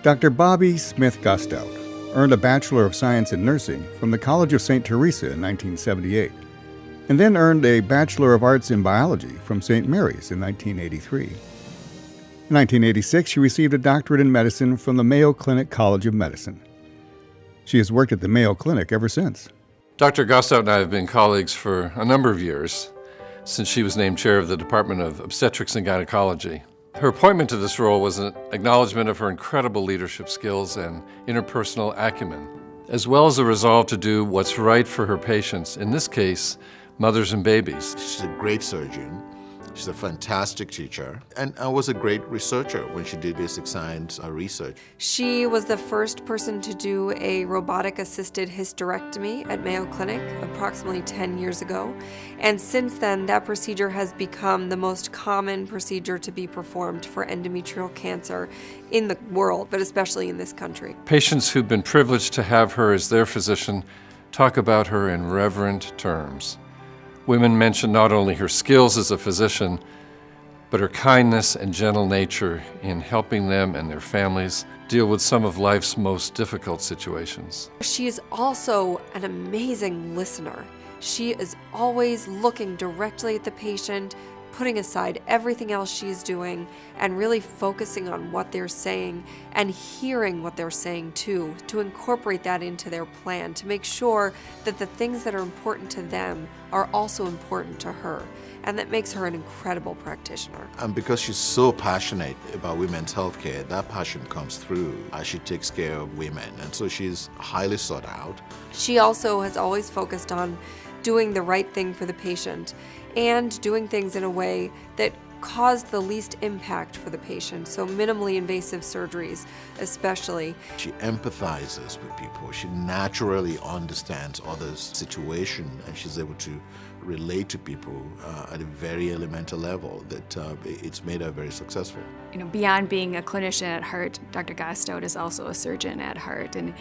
Dr. Bobbie Smith Gostout earned a Bachelor of Science in Nursing from the College of St. Teresa in 1978, and then earned a Bachelor of Arts in Biology from St. Mary's in 1983. In 1986, she received a doctorate in medicine from the Mayo Clinic College of Medicine. She has worked at the Mayo Clinic ever since. Dr. Gostout and I have been colleagues for a number of years, since she was named chair of the Department of Obstetrics and Gynecology. Her appointment to this role was an acknowledgement of her incredible leadership skills and interpersonal acumen, as well as a resolve to do what's right for her patients, in this case, mothers and babies. She's a great surgeon. She's a fantastic teacher, and was a great researcher when she did basic science research. She was the first person to do a robotic-assisted hysterectomy at Mayo Clinic approximately 10 years ago, and since then that procedure has become the most common procedure to be performed for endometrial cancer in the world, but especially in this country. Patients who've been privileged to have her as their physician talk about her in reverent terms. Women mention not only her skills as a physician, but her kindness and gentle nature in helping them and their families deal with some of life's most difficult situations. She is also an amazing listener. She is always looking directly at the patient, putting aside everything else she's doing, and really focusing on what they're saying and hearing what they're saying too, to incorporate that into their plan, to make sure that the things that are important to them are also important to her. And that makes her an incredible practitioner. And because she's so passionate about women's healthcare, that passion comes through as she takes care of women. And so she's highly sought out. She also has always focused on doing the right thing for the patient and doing things in a way that caused the least impact for the patient, so minimally invasive surgeries especially. She empathizes with people. She naturally understands others' situation, and she's able to relate to people at a very elemental level that it's made her very successful. Beyond being a clinician at heart, Dr. Gostout is also a surgeon at heart, and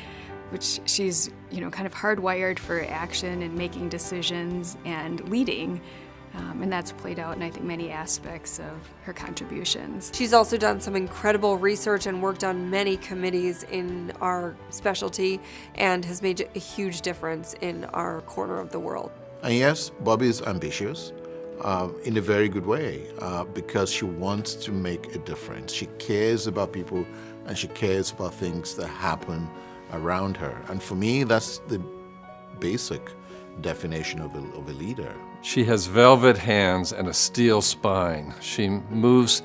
which she's kind of hardwired for action and making decisions and leading. And that's played out in, I think, many aspects of her contributions. She's also done some incredible research and worked on many committees in our specialty and has made a huge difference in our corner of the world. And yes, Bobbie is ambitious in a very good way because she wants to make a difference. She cares about people and she cares about things that happen around her. And for me, that's the basic definition of a leader. She has velvet hands and a steel spine. She moves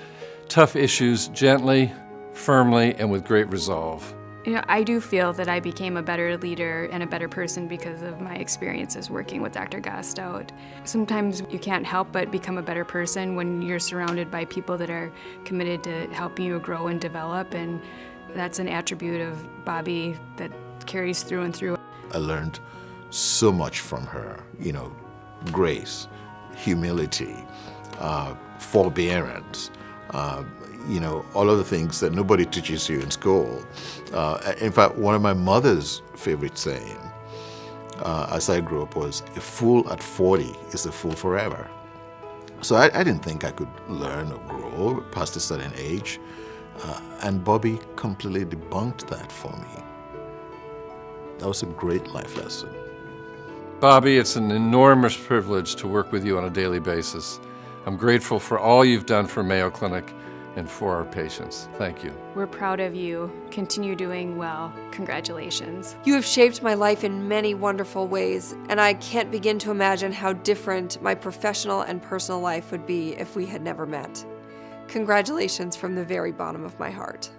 tough issues gently, firmly, and with great resolve. I do feel that I became a better leader and a better person because of my experiences working with Dr. Gostout. Sometimes you can't help but become a better person when you're surrounded by people that are committed to helping you grow and develop, and that's an attribute of Bobbie that carries through and through. I learned so much from her, grace, humility, forbearance, all of the things that nobody teaches you in school. In fact, one of my mother's favorite saying as I grew up was, "A fool at 40 is a fool forever." So I didn't think I could learn or grow past a certain age, and Bobbie completely debunked that for me. That was a great life lesson. Bobbie, it's an enormous privilege to work with you on a daily basis. I'm grateful for all you've done for Mayo Clinic and for our patients. Thank you. We're proud of you. Continue doing well. Congratulations. You have shaped my life in many wonderful ways, and I can't begin to imagine how different my professional and personal life would be if we had never met. Congratulations from the very bottom of my heart.